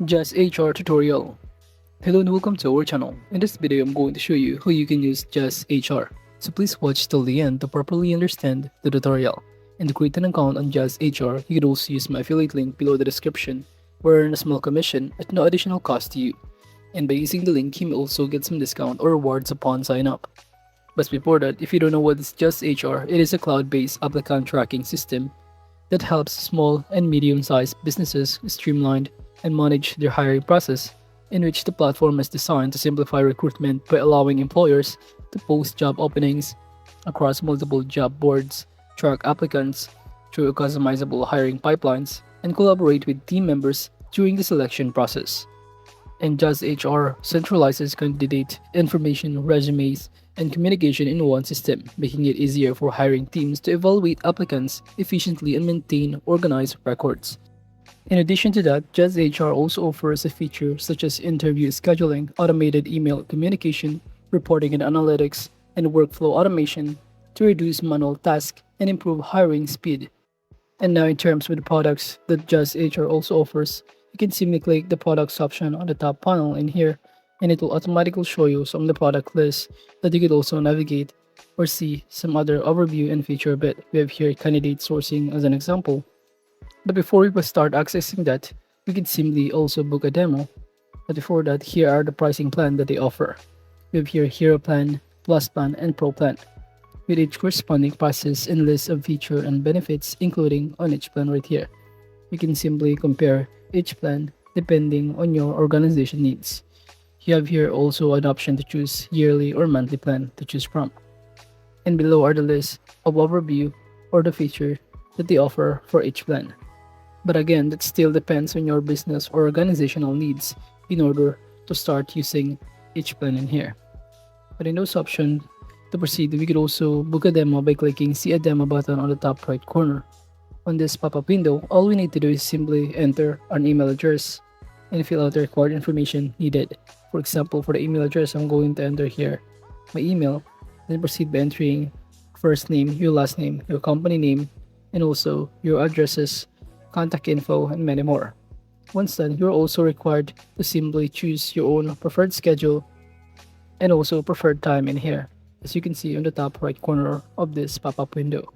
JazzHR tutorial. Hello and welcome to our channel. In this video, I'm going to show you how you can use JazzHR. So please watch till the end to properly understand the tutorial. And to create an account on JazzHR, you can also use my affiliate link below the description, where earn a small commission at no additional cost to you. And by using the link, you may also get some discount or rewards upon sign up. But before that, if you don't know what is JazzHR, it is a cloud-based applicant tracking system that helps small and medium-sized businesses streamline and manage their hiring process, in which the platform is designed to simplify recruitment by allowing employers to post job openings across multiple job boards, track applicants through customizable hiring pipelines, and collaborate with team members during the selection process. And JazzHR centralizes candidate information, resumes, and communication in one system, making it easier for hiring teams to evaluate applicants efficiently and maintain organized records. In addition to that, JazzHR also offers a feature such as interview scheduling, automated email communication, reporting and analytics, and workflow automation to reduce manual tasks and improve hiring speed. And now in terms of the products that JazzHR also offers, you can simply click the products option on the top panel in here, and it will automatically show you some of the product lists that you could also navigate or see some other overview and feature a bit. We have here candidate sourcing as an example. But before we start accessing that, we can simply also book a demo. But before that, here are the pricing plan that they offer. We have here Hero Plan, Plus Plan, and Pro Plan, with each corresponding prices and list of feature and benefits including on each plan right here. You can simply compare each plan depending on your organization needs. You have here also an option to choose yearly or monthly plan to choose from. And below are the list of overview or the feature that they offer for each plan. But again, that still depends on your business or organizational needs in order to start using each plan in here. But in those options, to proceed, we could also book a demo by clicking See a Demo button on the top right corner. On this pop-up window, all we need to do is simply enter an email address and fill out the required information needed. For example, for the email address, I'm going to enter here my email, then proceed by entering first name, your last name, your company name, and also your addresses, contact info, and many more. Once done, you're also required to simply choose your own preferred schedule and also preferred time in here, as you can see on the top right corner of this pop-up window.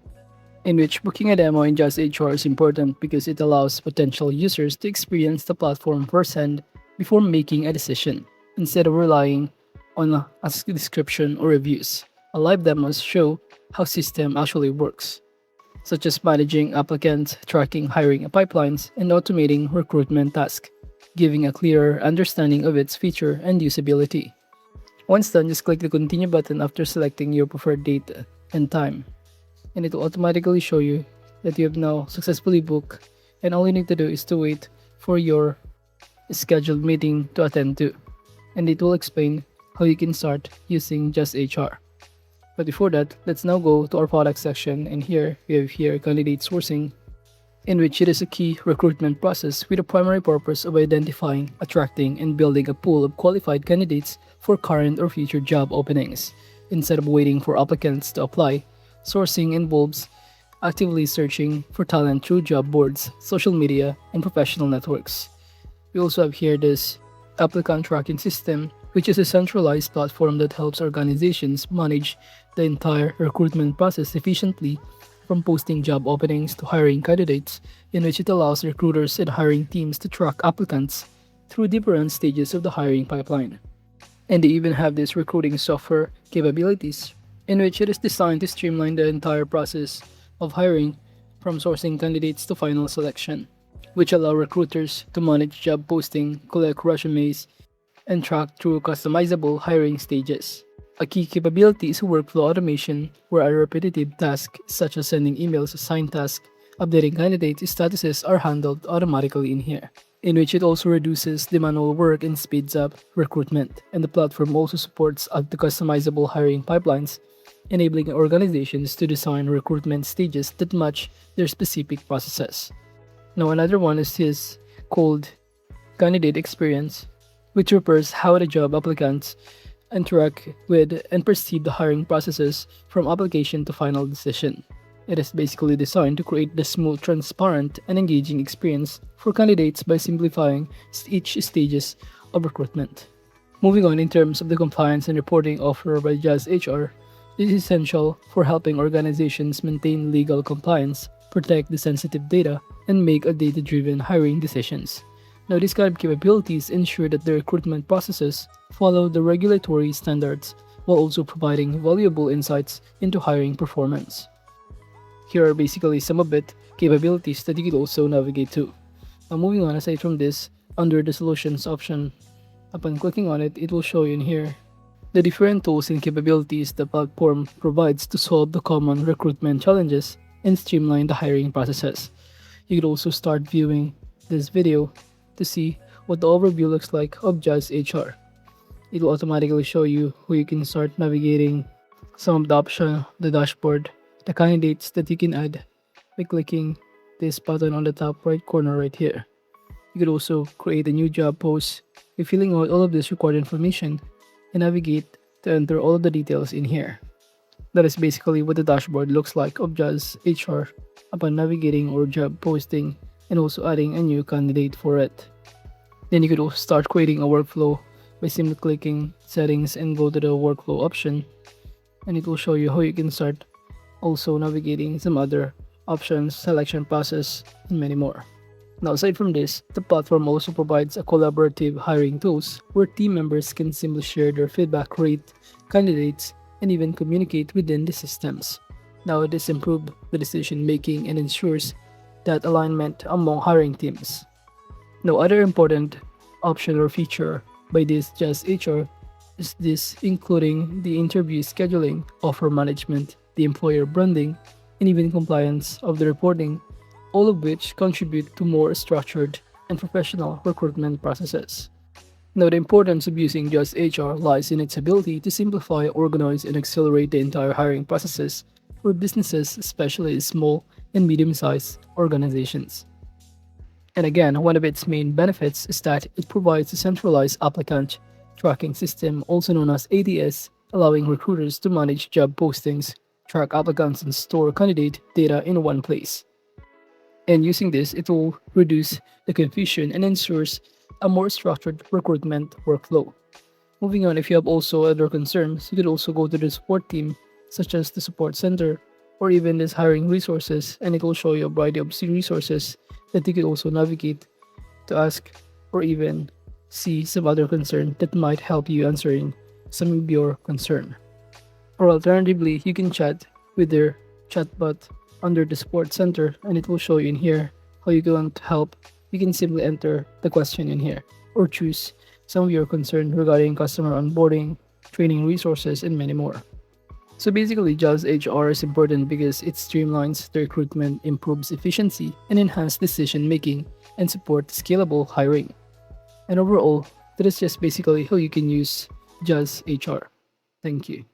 In which booking a demo in JazzHR is important because it allows potential users to experience the platform firsthand before making a decision, instead of relying on a description or reviews. A live demos show how system actually works, such as managing applicants, tracking hiring pipelines, and automating recruitment tasks, giving a clearer understanding of its feature and usability. Once done, just click the continue button after selecting your preferred date and time, and it will automatically show you that you have now successfully booked, and all you need to do is to wait for your scheduled meeting to attend to, and it will explain how you can start using JazzHR. But before that, let's now go to our product section, and here we have here candidate sourcing, in which it is a key recruitment process with a primary purpose of identifying, attracting, and building a pool of qualified candidates for current or future job openings. Instead of waiting for applicants to apply, sourcing involves actively searching for talent through job boards, social media, and professional networks. We also have here this applicant tracking system, which is a centralized platform that helps organizations manage the entire recruitment process efficiently, from posting job openings to hiring candidates, in which it allows recruiters and hiring teams to track applicants through different stages of the hiring pipeline. And they even have this recruiting software capabilities, in which it is designed to streamline the entire process of hiring from sourcing candidates to final selection, which allow recruiters to manage job posting, collect resumes, and track through customizable hiring stages. A key capability is workflow automation, where a repetitive task such as sending emails, assigned tasks, updating candidate statuses are handled automatically in here, in which it also reduces the manual work and speeds up recruitment. And the platform also supports the customizable hiring pipelines, enabling organizations to design recruitment stages that match their specific processes. Now another one is his called Candidate Experience, which refers how the job applicants interact with and perceive the hiring processes from application to final decision. It is basically designed to create the smooth, transparent, and engaging experience for candidates by simplifying each stages of recruitment. Moving on, in terms of the compliance and reporting offered by JazzHR, it is essential for helping organizations maintain legal compliance, protect the sensitive data, and make a data-driven hiring decisions. Now, these kind of capabilities ensure that the recruitment processes follow the regulatory standards while also providing valuable insights into hiring performance. Here are basically some of it capabilities that you could also navigate to. Now, moving on, aside from this, under the solutions option, upon clicking on it, it will show you in here the different tools and capabilities the platform provides to solve the common recruitment challenges and streamline the hiring processes. You could also start viewing this video to see what the overview looks like of JazzHR. It will automatically show you who you can start navigating, some of the options, the dashboard, the candidates that you can add by clicking this button on the top right corner right here. You could also create a new job post by filling out all of this required information and navigate to enter all of the details in here. That is basically what the dashboard looks like of JazzHR upon navigating or job posting and also adding a new candidate for it. Then you could also start creating a workflow by simply clicking settings and go to the workflow option, and it will show you how you can start also navigating some other options, selection process, and many more. Now, aside from this, the platform also provides a collaborative hiring tools where team members can simply share their feedback, rate candidates, and even communicate within the systems. Now, this improves the decision making and ensures that alignment among hiring teams. Now, other important option or feature by this JazzHR is this, including the interview scheduling, offer management, the employer branding, and even compliance of the reporting, all of which contribute to more structured and professional recruitment processes. Now, the importance of using JazzHR lies in its ability to simplify, organize, and accelerate the entire hiring processes for businesses, especially small and medium-sized organizations. And again, one of its main benefits is that it provides a centralized applicant tracking system, also known as ATS, allowing recruiters to manage job postings, track applicants, and store candidate data in one place. And using this, it will reduce the confusion and ensures a more structured recruitment workflow. Moving on, if you have also other concerns, you could also go to the support team, such as the support center, or even this hiring resources, and it will show you a variety of resources that you could also navigate to ask or even see some other concern that might help you answering some of your concern. Or alternatively, you can chat with their chatbot under the support center, and it will show you in here how you want to help. You can simply enter the question in here or choose some of your concern regarding customer onboarding, training resources, and many more. So basically, JazzHR is important because it streamlines the recruitment, improves efficiency, and enhances decision making and support scalable hiring. And overall, that is just basically how you can use JazzHR. Thank you.